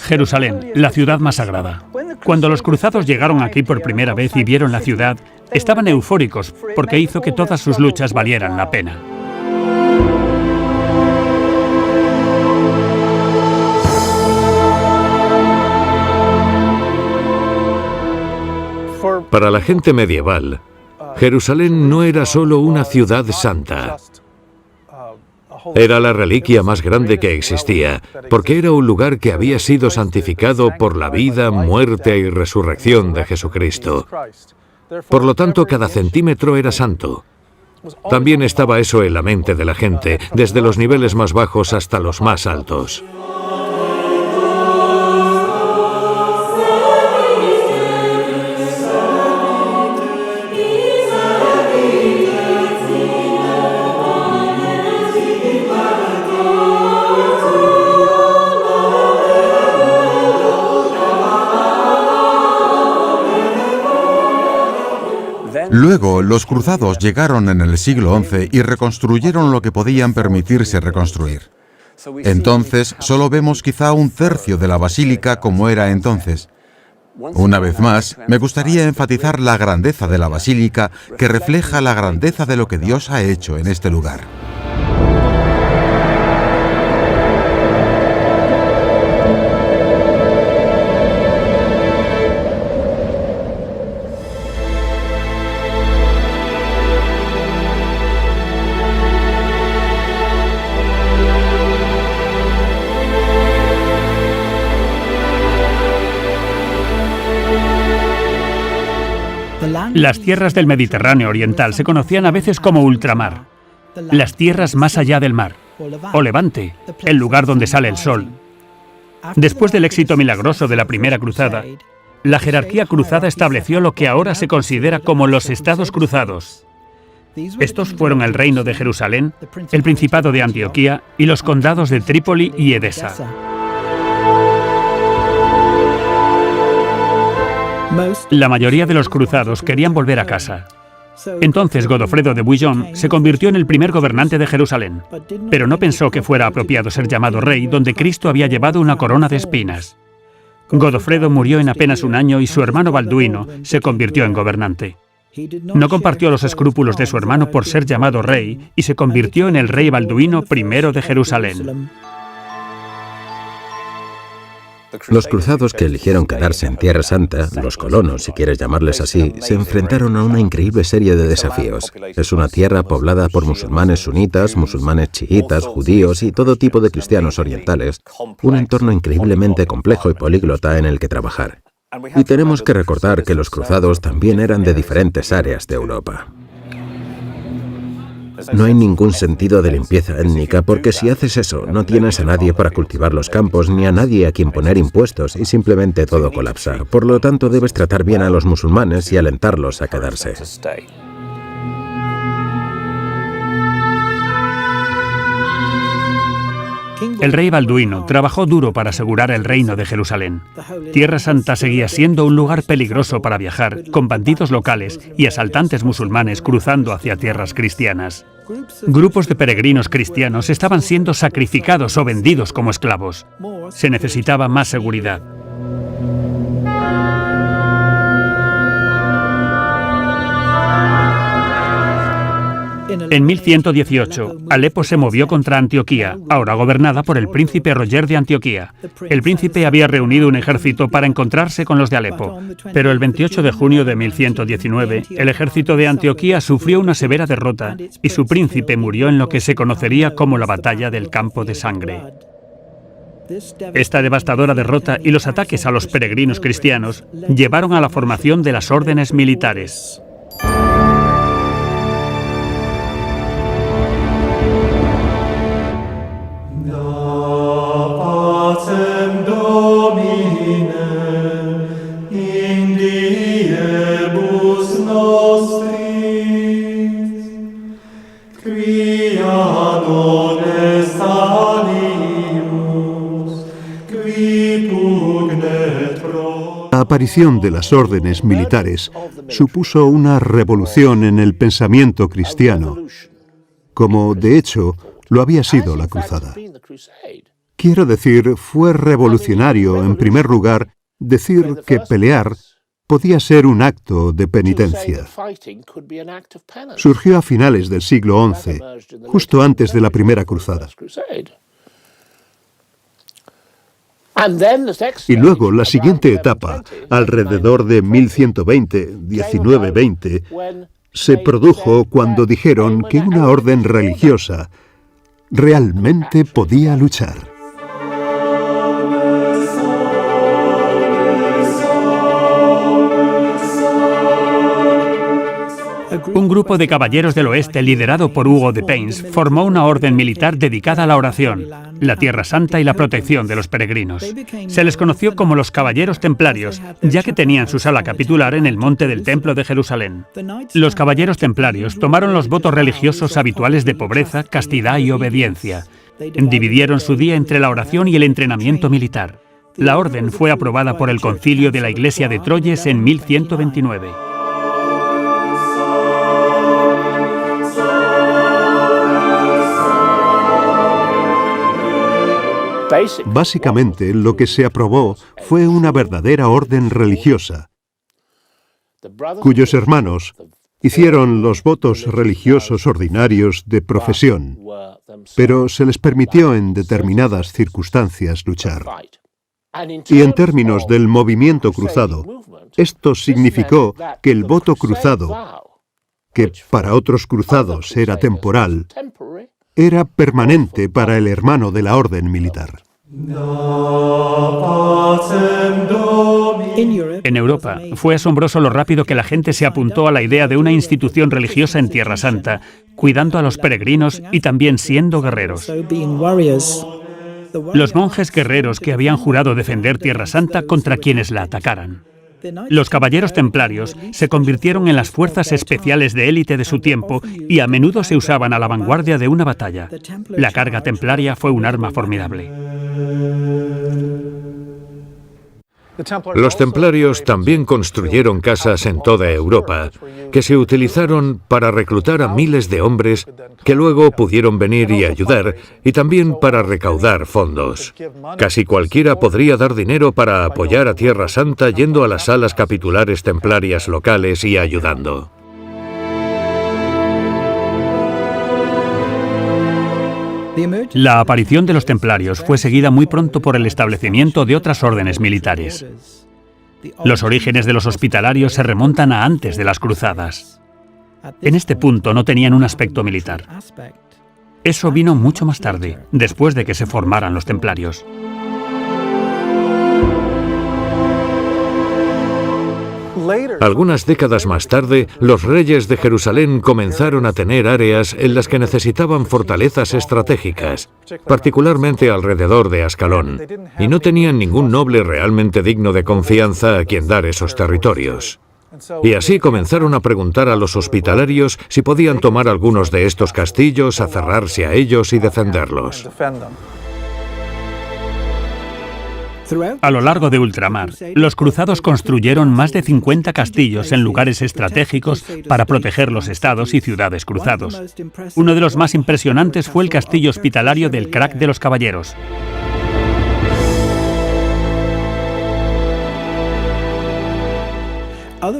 Jerusalén, la ciudad más sagrada. Cuando los cruzados llegaron aquí por primera vez y vieron la ciudad, estaban eufóricos porque hizo que todas sus luchas valieran la pena. Para la gente medieval, Jerusalén no era solo una ciudad santa. Era la reliquia más grande que existía, porque era un lugar que había sido santificado por la vida, muerte y resurrección de Jesucristo. Por lo tanto, cada centímetro era santo. También estaba eso en la mente de la gente, desde los niveles más bajos hasta los más altos. Luego, los cruzados llegaron en el siglo XI y reconstruyeron lo que podían permitirse reconstruir. Entonces, solo vemos quizá un tercio de la basílica como era entonces. Una vez más, me gustaría enfatizar la grandeza de la basílica, que refleja la grandeza de lo que Dios ha hecho en este lugar. Las tierras del Mediterráneo oriental se conocían a veces como ultramar, las tierras más allá del mar, o Levante, el lugar donde sale el sol. Después del éxito milagroso de la primera cruzada, la jerarquía cruzada estableció lo que ahora se considera como los estados cruzados. Estos fueron el reino de Jerusalén, el principado de Antioquía y los condados de Trípoli y Edesa. La mayoría de los cruzados querían volver a casa. Entonces Godofredo de Bouillon se convirtió en el primer gobernante de Jerusalén, pero no pensó que fuera apropiado ser llamado rey donde Cristo había llevado una corona de espinas. Godofredo murió en apenas un año y su hermano Balduino se convirtió en gobernante. No compartió los escrúpulos de su hermano por ser llamado rey y se convirtió en el rey Balduino I de Jerusalén. Los cruzados que eligieron quedarse en Tierra Santa, los colonos, si quieres llamarles así, se enfrentaron a una increíble serie de desafíos. Es una tierra poblada por musulmanes sunitas, musulmanes chiitas, judíos y todo tipo de cristianos orientales. Un entorno increíblemente complejo y políglota en el que trabajar. Y tenemos que recordar que los cruzados también eran de diferentes áreas de Europa. No hay ningún sentido de limpieza étnica porque si haces eso, no tienes a nadie para cultivar los campos ni a nadie a quien poner impuestos y simplemente todo colapsa. Por lo tanto, debes tratar bien a los musulmanes y alentarlos a quedarse. El rey Balduino trabajó duro para asegurar el reino de Jerusalén. Tierra Santa seguía siendo un lugar peligroso para viajar, con bandidos locales y asaltantes musulmanes cruzando hacia tierras cristianas. Grupos de peregrinos cristianos estaban siendo sacrificados o vendidos como esclavos. Se necesitaba más seguridad. En 1118, Alepo se movió contra Antioquía, ahora gobernada por el príncipe Roger de Antioquía. El príncipe había reunido un ejército para encontrarse con los de Alepo, pero el 28 de junio de 1119, el ejército de Antioquía sufrió una severa derrota y su príncipe murió en lo que se conocería como la Batalla del Campo de Sangre. Esta devastadora derrota y los ataques a los peregrinos cristianos llevaron a la formación de las órdenes militares. La aparición de las órdenes militares supuso una revolución en el pensamiento cristiano, como de hecho lo había sido la cruzada. Quiero decir, fue revolucionario, en primer lugar, decir que pelear podía ser un acto de penitencia. Surgió a finales del siglo XI, justo antes de la Primera Cruzada. Y luego, la siguiente etapa, alrededor de 1120, se produjo cuando dijeron que una orden religiosa realmente podía luchar. Un grupo de caballeros del oeste, liderado por Hugo de Payns, formó una orden militar dedicada a la oración, la Tierra Santa y la protección de los peregrinos. Se les conoció como los Caballeros Templarios, ya que tenían su sala capitular en el monte del Templo de Jerusalén. Los Caballeros Templarios tomaron los votos religiosos habituales de pobreza, castidad y obediencia. Dividieron su día entre la oración y el entrenamiento militar. La orden fue aprobada por el Concilio de la Iglesia de Troyes en 1129. Básicamente, lo que se aprobó fue una verdadera orden religiosa, cuyos hermanos hicieron los votos religiosos ordinarios de profesión, pero se les permitió en determinadas circunstancias luchar. Y en términos del movimiento cruzado, esto significó que el voto cruzado, que para otros cruzados era temporal, era permanente para el hermano de la orden militar. En Europa, fue asombroso lo rápido que la gente se apuntó a la idea de una institución religiosa en Tierra Santa, cuidando a los peregrinos y también siendo guerreros. Los monjes guerreros que habían jurado defender Tierra Santa contra quienes la atacaran. Los caballeros templarios se convirtieron en las fuerzas especiales de élite de su tiempo y a menudo se usaban a la vanguardia de una batalla. La carga templaria fue un arma formidable. Los templarios también construyeron casas en toda Europa, que se utilizaron para reclutar a miles de hombres que luego pudieron venir y ayudar, y también para recaudar fondos. Casi cualquiera podría dar dinero para apoyar a Tierra Santa yendo a las salas capitulares templarias locales y ayudando. La aparición de los templarios fue seguida muy pronto por el establecimiento de otras órdenes militares. Los orígenes de los hospitalarios se remontan a antes de las cruzadas. En este punto no tenían un aspecto militar. Eso vino mucho más tarde, después de que se formaran los templarios. Algunas décadas más tarde, los reyes de Jerusalén comenzaron a tener áreas en las que necesitaban fortalezas estratégicas, particularmente alrededor de Ascalón, y no tenían ningún noble realmente digno de confianza a quien dar esos territorios. Y así comenzaron a preguntar a los hospitalarios si podían tomar algunos de estos castillos, aferrarse a ellos y defenderlos. A lo largo de ultramar, los cruzados construyeron más de 50 castillos en lugares estratégicos para proteger los estados y ciudades cruzados. Uno de los más impresionantes fue el castillo hospitalario del Crac de los Caballeros.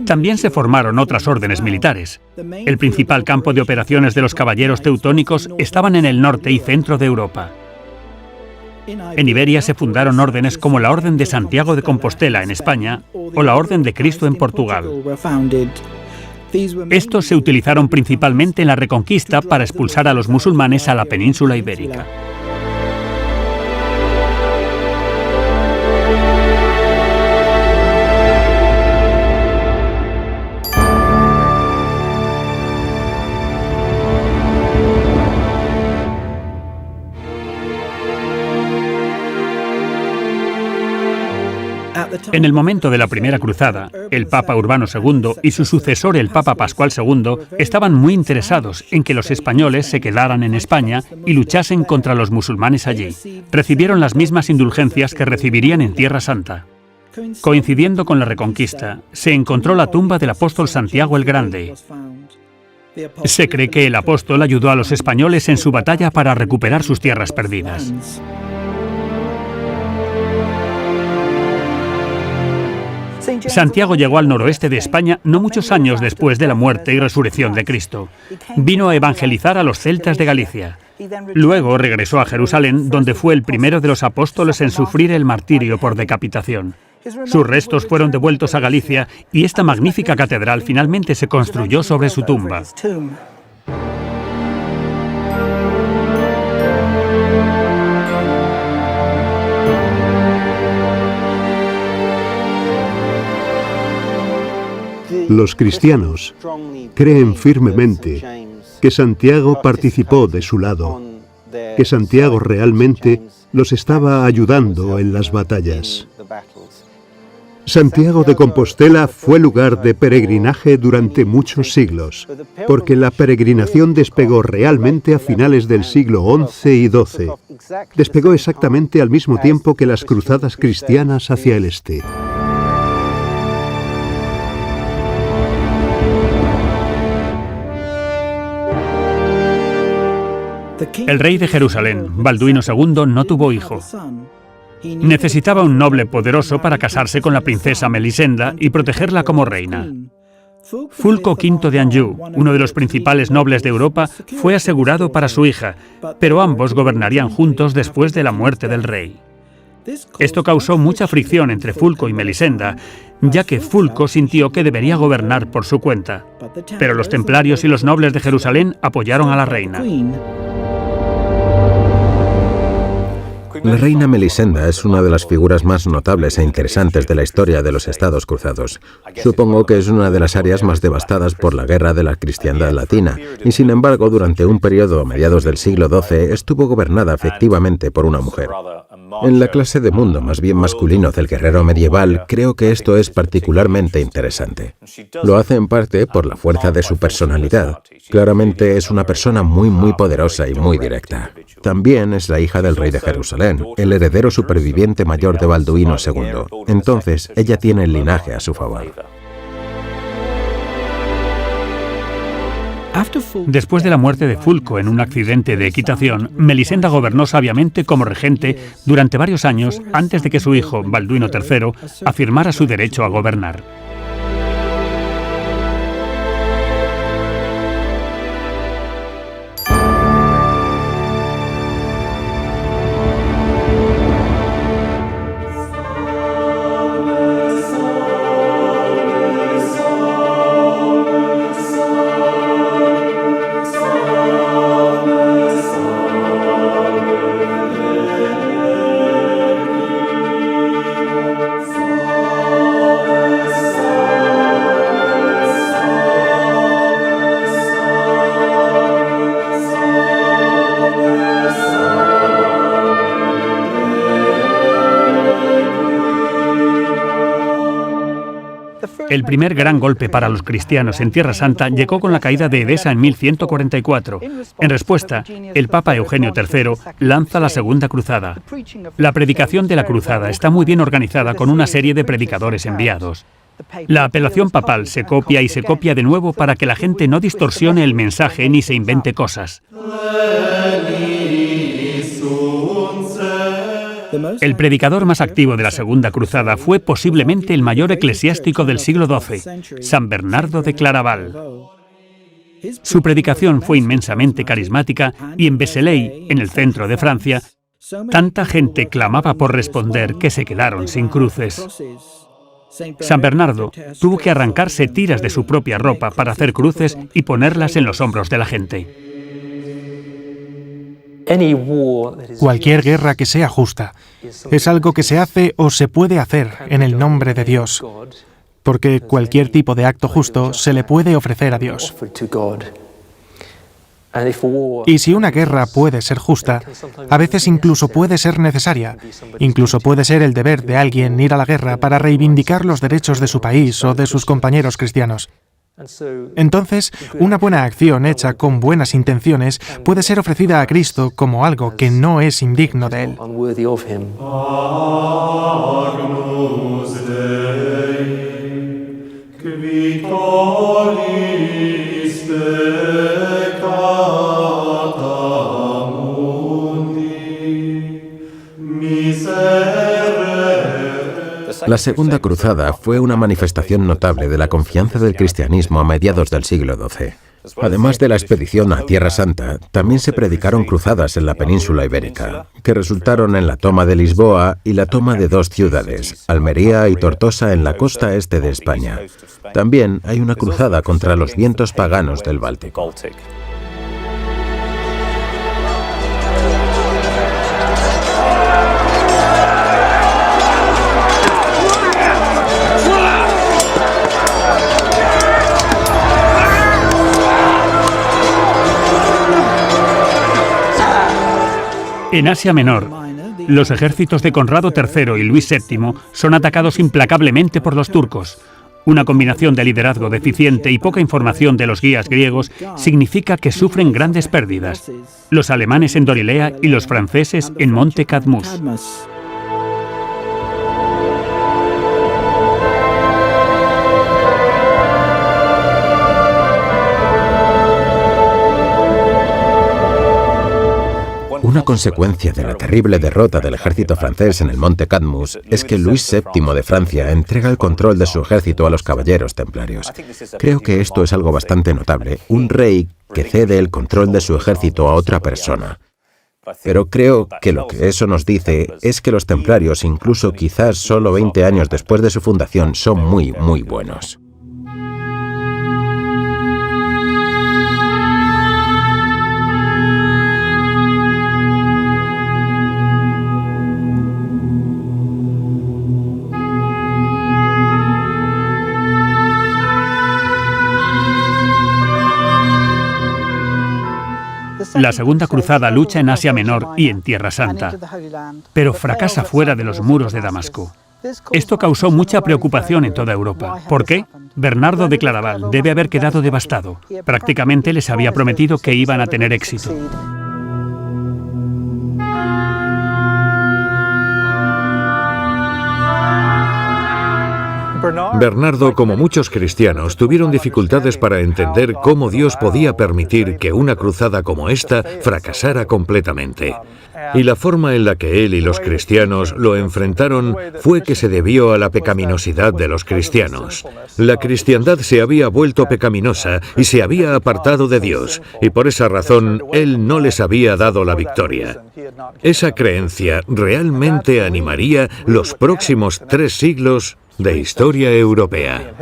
También se formaron otras órdenes militares. El principal campo de operaciones de los caballeros teutónicos estaban en el norte y centro de Europa. En Iberia se fundaron órdenes como la Orden de Santiago de Compostela en España o la Orden de Cristo en Portugal. Estos se utilizaron principalmente en la Reconquista para expulsar a los musulmanes a la península ibérica. En el momento de la Primera Cruzada, el Papa Urbano II y su sucesor, el Papa Pascual II, estaban muy interesados en que los españoles se quedaran en España y luchasen contra los musulmanes allí. Recibieron las mismas indulgencias que recibirían en Tierra Santa. Coincidiendo con la Reconquista, se encontró la tumba del apóstol Santiago el Grande. Se cree que el apóstol ayudó a los españoles en su batalla para recuperar sus tierras perdidas. Santiago llegó al noroeste de España no muchos años después de la muerte y resurrección de Cristo. Vino a evangelizar a los celtas de Galicia. Luego regresó a Jerusalén, donde fue el primero de los apóstoles en sufrir el martirio por decapitación. Sus restos fueron devueltos a Galicia y esta magnífica catedral finalmente se construyó sobre su tumba. Los cristianos creen firmemente que Santiago participó de su lado, que Santiago realmente los estaba ayudando en las batallas. Santiago de Compostela fue lugar de peregrinaje durante muchos siglos, porque la peregrinación despegó realmente a finales del siglo XI y XII. Despegó exactamente al mismo tiempo que las cruzadas cristianas hacia el este. El rey de Jerusalén, Balduino II, no tuvo hijo. Necesitaba un noble poderoso para casarse con la princesa Melisenda y protegerla como reina. Fulco V de Anjou, uno de los principales nobles de Europa, fue asegurado para su hija, pero ambos gobernarían juntos después de la muerte del rey. Esto causó mucha fricción entre Fulco y Melisenda, ya que Fulco sintió que debería gobernar por su cuenta. Pero los templarios y los nobles de Jerusalén apoyaron a la reina. La reina Melisenda es una de las figuras más notables e interesantes de la historia de los estados cruzados. Supongo que es una de las áreas más devastadas por la guerra de la cristiandad latina, y sin embargo, durante un periodo a mediados del siglo XII, estuvo gobernada efectivamente por una mujer. En la clase de mundo más bien masculino del guerrero medieval, creo que esto es particularmente interesante. Lo hace en parte por la fuerza de su personalidad. Claramente es una persona muy poderosa y muy directa. También es la hija del rey de Jerusalén, el heredero superviviente mayor de Balduino II. Entonces, ella tiene el linaje a su favor. Después de la muerte de Fulco en un accidente de equitación, Melisenda gobernó sabiamente como regente durante varios años antes de que su hijo, Balduino III, afirmara su derecho a gobernar. El primer gran golpe para los cristianos en Tierra Santa llegó con la caída de Edesa en 1144. En respuesta, el Papa Eugenio III lanza la Segunda Cruzada. La predicación de la cruzada está muy bien organizada con una serie de predicadores enviados. La apelación papal se copia y se copia de nuevo para que la gente no distorsione el mensaje ni se invente cosas. El predicador más activo de la Segunda Cruzada fue posiblemente el mayor eclesiástico del siglo XII, San Bernardo de Claraval. Su predicación fue inmensamente carismática y en Vézelay, en el centro de Francia, tanta gente clamaba por responder que se quedaron sin cruces. San Bernardo tuvo que arrancarse tiras de su propia ropa para hacer cruces y ponerlas en los hombros de la gente. Cualquier guerra que sea justa es algo que se hace o se puede hacer en el nombre de Dios, porque cualquier tipo de acto justo se le puede ofrecer a Dios. Y si una guerra puede ser justa, a veces incluso puede ser necesaria, incluso puede ser el deber de alguien ir a la guerra para reivindicar los derechos de su país o de sus compañeros cristianos. Entonces, una buena acción hecha con buenas intenciones puede ser ofrecida a Cristo como algo que no es indigno de Él. La Segunda Cruzada fue una manifestación notable de la confianza del cristianismo a mediados del siglo XII. Además de la expedición a Tierra Santa, también se predicaron cruzadas en la península ibérica, que resultaron en la toma de Lisboa y la toma de 2 ciudades, Almería y Tortosa, en la costa este de España. También hay una cruzada contra los vientos paganos del Báltico. En Asia Menor, los ejércitos de Conrado III y Luis VII son atacados implacablemente por los turcos. Una combinación de liderazgo deficiente y poca información de los guías griegos significa que sufren grandes pérdidas. Los alemanes en Dorilea y los franceses en Monte Cadmus. Una consecuencia de la terrible derrota del ejército francés en el Monte Cadmus es que Luis VII de Francia entrega el control de su ejército a los caballeros templarios. Creo que esto es algo bastante notable, un rey que cede el control de su ejército a otra persona. Pero creo que lo que eso nos dice es que los templarios, incluso quizás solo 20 años después de su fundación, son muy buenos. La Segunda Cruzada lucha en Asia Menor y en Tierra Santa, pero fracasa fuera de los muros de Damasco. Esto causó mucha preocupación en toda Europa. ¿Por qué? Bernardo de Claraval debe haber quedado devastado. Prácticamente les había prometido que iban a tener éxito. Bernardo, como muchos cristianos, tuvieron dificultades para entender cómo Dios podía permitir que una cruzada como esta fracasara completamente. Y la forma en la que él y los cristianos lo enfrentaron fue que se debió a la pecaminosidad de los cristianos. La cristiandad se había vuelto pecaminosa y se había apartado de Dios, y por esa razón él no les había dado la victoria. Esa creencia realmente animaría los próximos 3 siglos de historia europea.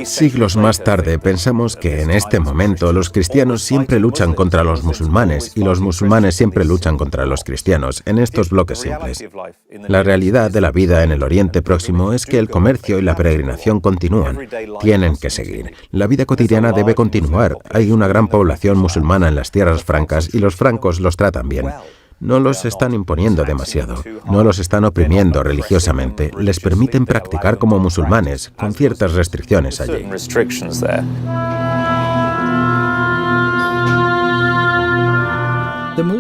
Siglos más tarde pensamos que en este momento los cristianos siempre luchan contra los musulmanes y los musulmanes siempre luchan contra los cristianos en estos bloques simples. La realidad de la vida en el Oriente Próximo es que el comercio y la peregrinación continúan, tienen que seguir. La vida cotidiana debe continuar. Hay una gran población musulmana en las tierras francas y los francos los tratan bien. No los están imponiendo demasiado, no los están oprimiendo religiosamente, les permiten practicar como musulmanes, con ciertas restricciones allí.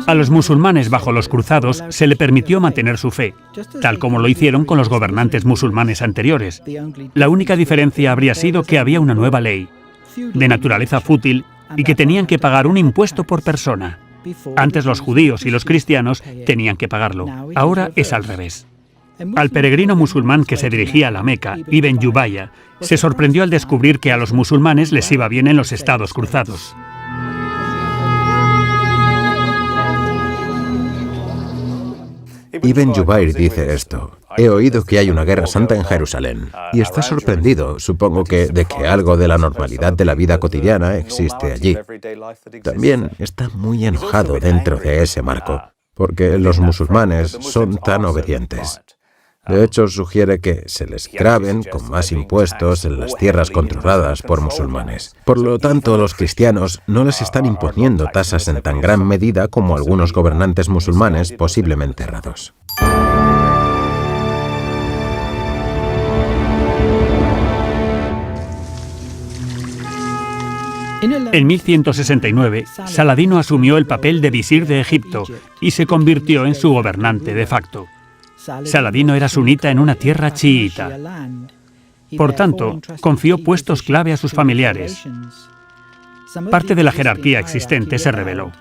A los musulmanes bajo los cruzados se le permitió mantener su fe, tal como lo hicieron con los gobernantes musulmanes anteriores. La única diferencia habría sido que había una nueva ley, de naturaleza fútil, y que tenían que pagar un impuesto por persona. Antes los judíos y los cristianos tenían que pagarlo. Ahora es al revés. Al peregrino musulmán que se dirigía a la Meca, Ibn Yubaya, se sorprendió al descubrir que a los musulmanes les iba bien en los estados cruzados. Ibn Jubayr dice esto: he oído que hay una guerra santa en Jerusalén, y está sorprendido, supongo que, de que algo de la normalidad de la vida cotidiana existe allí. También está muy enojado dentro de ese marco, porque los musulmanes son tan obedientes. De hecho, sugiere que se les graben con más impuestos en las tierras controladas por musulmanes. Por lo tanto, los cristianos no les están imponiendo tasas en tan gran medida como algunos gobernantes musulmanes posiblemente errados. En 1169, Saladino asumió el papel de visir de Egipto y se convirtió en su gobernante de facto. Saladino era sunita en una tierra chiita. Por tanto, confió puestos clave a sus familiares. Parte de la jerarquía existente se rebeló.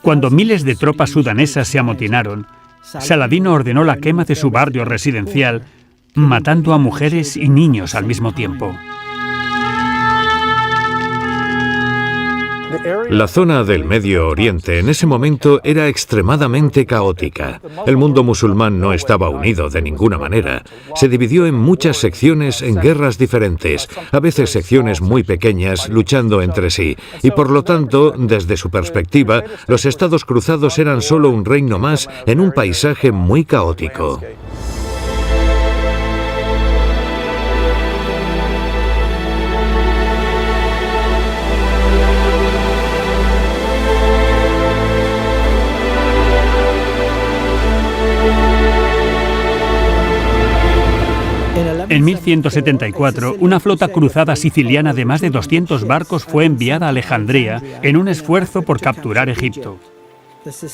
Cuando miles de tropas sudanesas se amotinaron, Saladino ordenó la quema de su barrio residencial, matando a mujeres y niños al mismo tiempo. La zona del Medio Oriente en ese momento era extremadamente caótica. El mundo musulmán no estaba unido de ninguna manera. Se dividió en muchas secciones en guerras diferentes, a veces secciones muy pequeñas luchando entre sí, y por lo tanto, desde su perspectiva, los estados cruzados eran solo un reino más en un paisaje muy caótico. En 1174, una flota cruzada siciliana de más de 200 barcos fue enviada a Alejandría en un esfuerzo por capturar Egipto.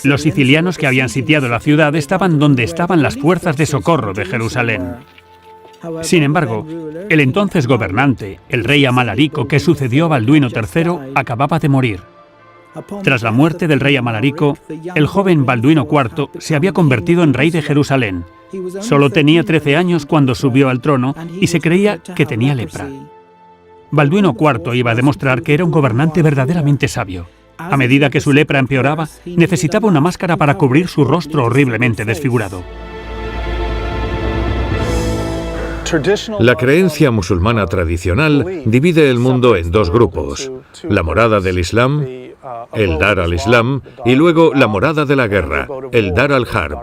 Los sicilianos que habían sitiado la ciudad estaban donde estaban las fuerzas de socorro de Jerusalén. Sin embargo, el entonces gobernante, el rey Amalarico, que sucedió a Balduino III, acababa de morir. Tras la muerte del rey Amalarico, el joven Balduino IV se había convertido en rey de Jerusalén. Solo tenía 13 años cuando subió al trono y se creía que tenía lepra. Balduino IV iba a demostrar que era un gobernante verdaderamente sabio. A medida que su lepra empeoraba, necesitaba una máscara para cubrir su rostro horriblemente desfigurado. La creencia musulmana tradicional divide el mundo en dos grupos: la morada del Islam, el Dar al-Islam, y luego la morada de la guerra, el Dar al-Harb.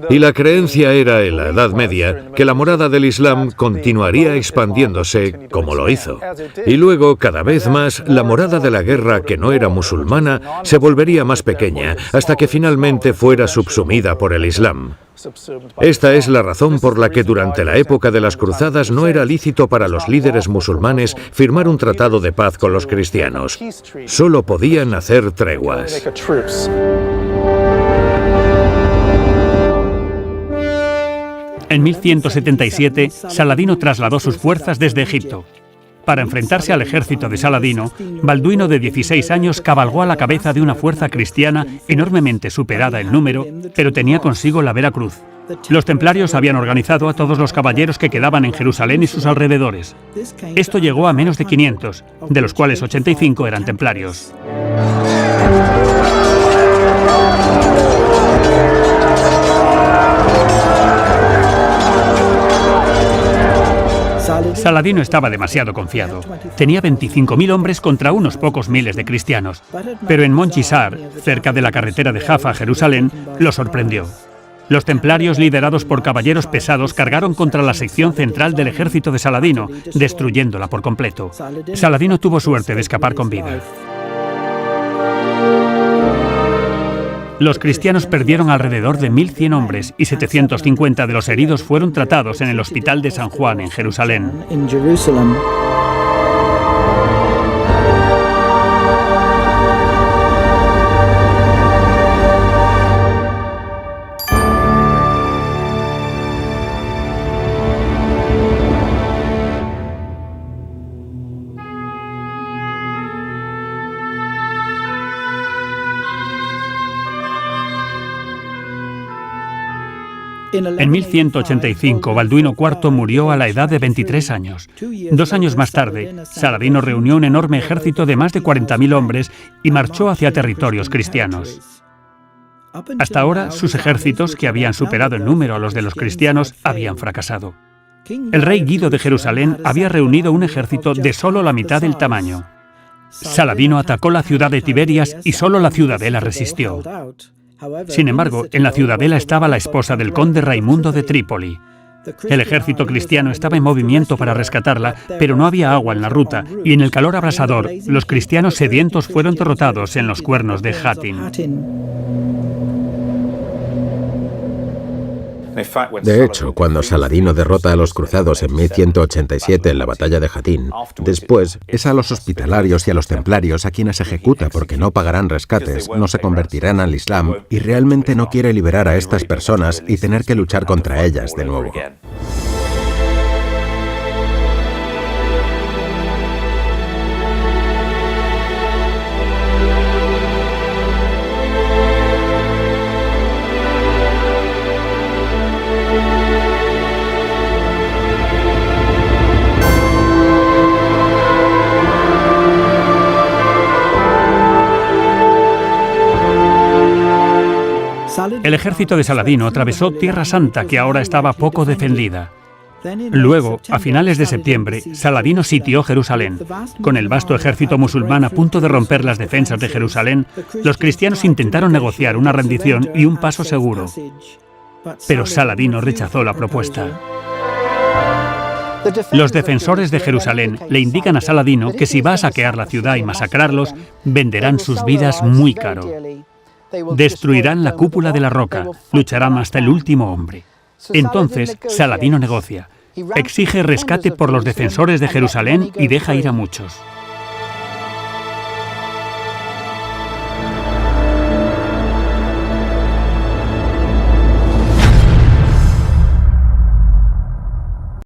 Y la creencia era en la Edad Media que la morada del Islam continuaría expandiéndose como lo hizo. Y luego, cada vez más, la morada de la guerra que no era musulmana se volvería más pequeña hasta que finalmente fuera subsumida por el Islam. Esta es la razón por la que durante la época de las cruzadas no era lícito para los líderes musulmanes firmar un tratado de paz con los cristianos. Solo podían hacer treguas. En 1177, Saladino trasladó sus fuerzas desde Egipto. Para enfrentarse al ejército de Saladino, Balduino, de 16 años, cabalgó a la cabeza de una fuerza cristiana enormemente superada en número, pero tenía consigo la Vera Cruz. Los templarios habían organizado a todos los caballeros que quedaban en Jerusalén y sus alrededores. Esto llegó a menos de 500, de los cuales 85 eran templarios. Saladino estaba demasiado confiado. Tenía 25.000 hombres contra unos pocos miles de cristianos. Pero en Monchisar, cerca de la carretera de Jaffa a Jerusalén, lo sorprendió. Los templarios, liderados por caballeros pesados, cargaron contra la sección central del ejército de Saladino, destruyéndola por completo. Saladino tuvo suerte de escapar con vida. Los cristianos perdieron alrededor de 1.100 hombres y 750 de los heridos fueron tratados en el Hospital de San Juan en Jerusalén. En 1185, Balduino IV murió a la edad de 23 años. 2 años más tarde, Saladino reunió un enorme ejército de más de 40.000 hombres y marchó hacia territorios cristianos. Hasta ahora, sus ejércitos, que habían superado en número a los de los cristianos, habían fracasado. El rey Guido de Jerusalén había reunido un ejército de solo la mitad del tamaño. Saladino atacó la ciudad de Tiberias y solo la ciudadela resistió. Sin embargo, en la ciudadela estaba la esposa del conde Raimundo de Trípoli. El ejército cristiano estaba en movimiento para rescatarla, pero no había agua en la ruta, y en el calor abrasador, los cristianos sedientos fueron derrotados en los cuernos de Hattin. De hecho, cuando Saladino derrota a los cruzados en 1187 en la batalla de Hattin, después es a los hospitalarios y a los templarios a quienes ejecuta porque no pagarán rescates, no se convertirán al Islam y realmente no quiere liberar a estas personas y tener que luchar contra ellas de nuevo. El ejército de Saladino atravesó Tierra Santa, que ahora estaba poco defendida. Luego, a finales de septiembre, Saladino sitió Jerusalén. Con el vasto ejército musulmán a punto de romper las defensas de Jerusalén, los cristianos intentaron negociar una rendición y un paso seguro. Pero Saladino rechazó la propuesta. Los defensores de Jerusalén le indican a Saladino que si va a saquear la ciudad y masacrarlos, venderán sus vidas muy caro. Destruirán la cúpula de la roca, lucharán hasta el último hombre. Entonces, Saladino negocia, exige rescate por los defensores de Jerusalén y deja ir a muchos.